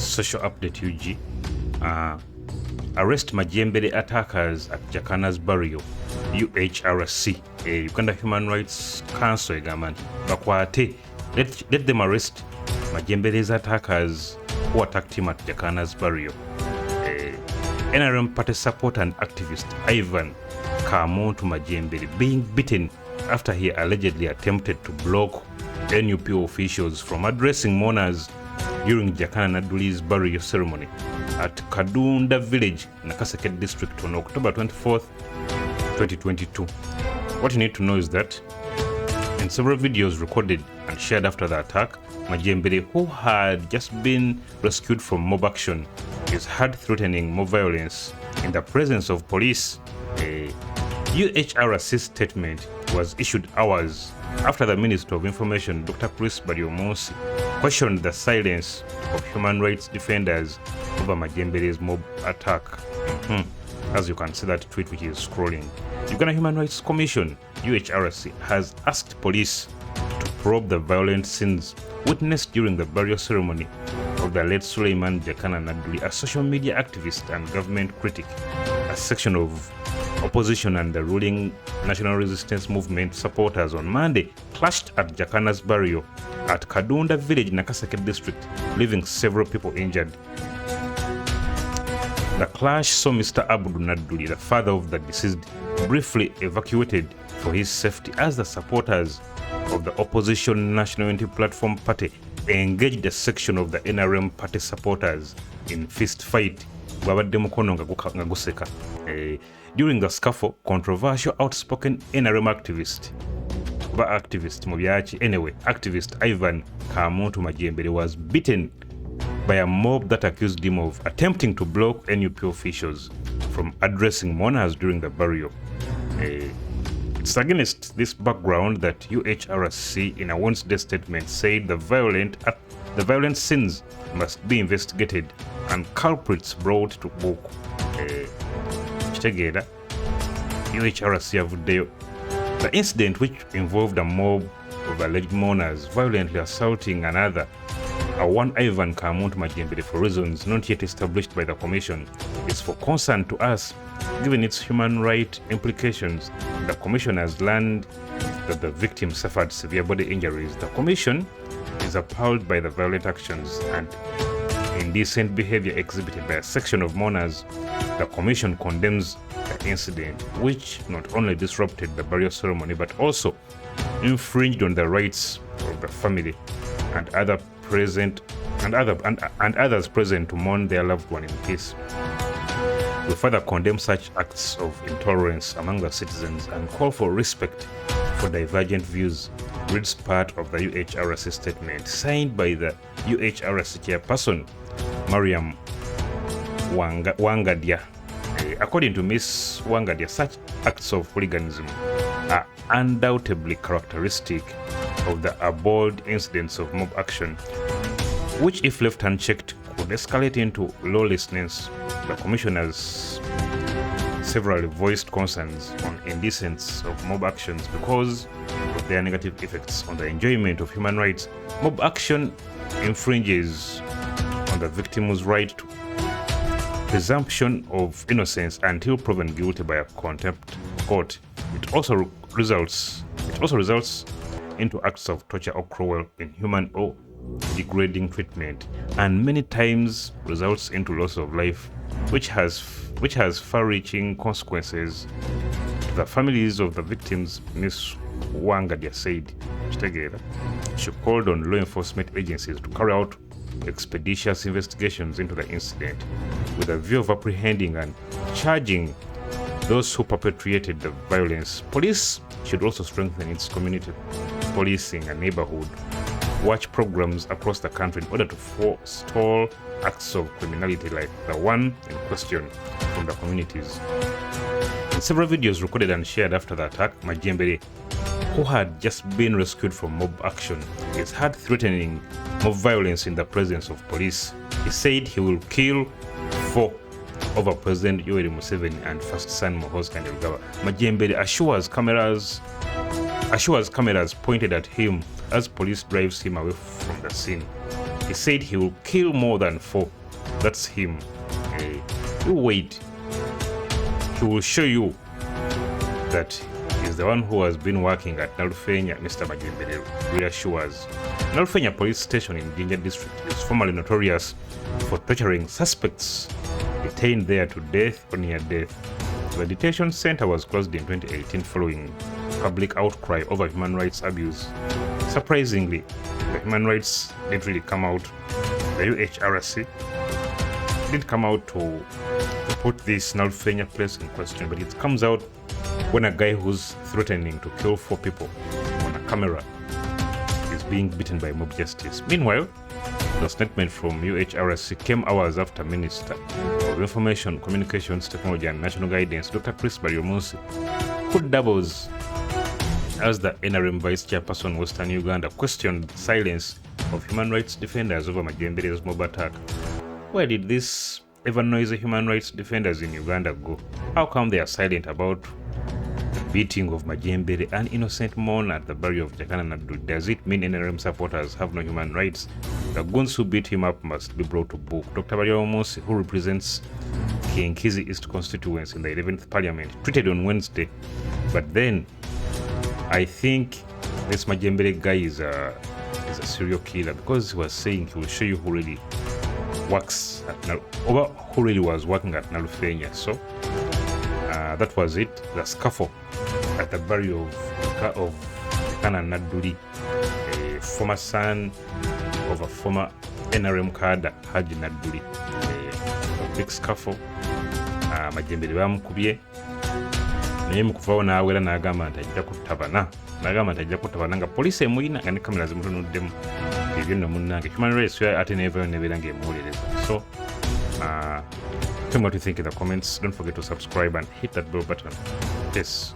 Social update UG. Arrest Majambere attackers at Jakana's burial. UHRC, a Uganda Human Rights Council government. Bakwate, let them arrest Majambere's attackers who attacked him at Jakana's burial. NRM party supporter and activist Ivan Kamuntu Majambere being beaten after he allegedly attempted to block NUP officials from addressing mourners during Jakana Naduli's burial ceremony at Kadunda village, Nakaseke district on October 24th, 2022. What you need to know is that in several videos recorded and shared after the attack, Majambere, who had just been rescued from mob action, is heard threatening more violence in the presence of police. A UHRC statement was issued hours after the Minister of Information, Dr. Chris Bariomonsi, questioned the silence of human rights defenders over Majambere's mob attack. As you can see that tweet which is scrolling. Uganda Human Rights Commission, UHRC, has asked police to probe the violent scenes witnessed during the burial ceremony of the late Suleiman Jakana Naduli, a social media activist and government critic. A section of opposition and the ruling National Resistance Movement supporters on Monday clashed at Jakana's burial at Kadunda village, Nakaseke district, leaving several people injured. The clash saw Mr. Abdu Naduli, the father of the deceased, briefly evacuated for his safety as the supporters of the opposition National Unity Platform Party engaged a section of the NRM party supporters in fist fight. During the scuffle, controversial outspoken NRM activist Ivan Kamuntu Majambere was beaten by a mob that accused him of attempting to block NUP officials from addressing mourners during the burial. It's against this background that UHRC, in a Wednesday statement, said the violent scenes must be investigated and culprits brought to book. UHRC the incident, which involved a mob of alleged mourners violently assaulting another, one Ivan Kamuntu Majambere, for reasons not yet established by the Commission, is for concern to us, given its human rights implications. The Commission has learned that the victim suffered severe body injuries. The Commission is appalled by the violent actions and indecent behavior exhibited by a section of mourners. The Commission condemns the incident, which not only disrupted the burial ceremony but also infringed on the rights of the family and others present to mourn their loved one in peace. We further condemn such acts of intolerance among the citizens and call for respect for divergent views, reads part of the UHRC statement signed by the UHRC chairperson, Mariam Wangadia. According to Ms. Wangadia, such acts of hooliganism are undoubtedly characteristic of the abhorred incidents of mob action, which, if left unchecked, could escalate into lawlessness. The Commission has severally voiced concerns on indecency of mob actions because of their negative effects on the enjoyment of human rights. Mob action infringes on the victim's right to presumption of innocence until proven guilty by a contempt court. It also results into acts of torture or cruel, inhuman or degrading treatment, and many times results into loss of life, which has far-reaching consequences to the families of the victims. Ms. Wangadia said. She called on law enforcement agencies to carry out expeditious investigations into the incident with a view of apprehending and charging those who perpetrated the violence. Police should also strengthen its community policing and neighborhood watch programs across the country in order to forestall acts of criminality like the one in question from the communities. In several videos recorded and shared after the attack, Majambere, who had just been rescued from mob action, is heard threatening mob violence in the presence of police. He said he will kill for over President Museveni and first son Muhoozi Kainerugaba. Majambere assures cameras pointed at him as police drives him away from the scene. He said he will kill more than 4. That's him. You wait. He will show you that he's the one who has been working at Nalufenya, Mr. Majambere reassures. Nalufenya police station in Jinja district is formerly notorious for torturing suspects detained there to death or near death. The detention center was closed in 2018 following public outcry over human rights abuse. Surprisingly, the human rights didn't really come out. The UHRC didn't come out to put this Nalufenya place in question, but it comes out when a guy who's threatening to kill 4 people on a camera is being beaten by mob justice. Meanwhile, the statement from UHRC came hours after Minister of Information, Communications, Technology and National Guidance, Dr. Chris Baryomunsi, who doubles as the NRM Vice Chairperson Western Uganda, questioned the silence of human rights defenders over Majambere's mob attack. Where did these ever noisy human rights defenders in Uganda go? How come they are silent about the beating of Majambere, an innocent mourner at the burial of Jakana? Does it mean NRM supporters have no human rights? The goons who beat him up must be brought to book. Dr. Baryomunsi, who represents King Kizi East constituency in the 11th Parliament, tweeted on Wednesday. But then, I think this Majambere guy is a serial killer, because he was saying he will show you who really works at who really was working at Nalufenya. So that was it. The scuffle at the burial of Jakana Naduli, a former son of a former NRM cadre, Haji Naduli. A big scuffle. Majambere bamukubye naye mukuvawo n'awera n'agamba nti ajja kutabana nga poliisi emulina nga ne kamera zimutunuddemu. Ebyo nno munnange human rights ate nevayo nebeera ng'emuwuliriza. So tell me what you think in the comments. Don't forget to subscribe and hit that bell button. Yes.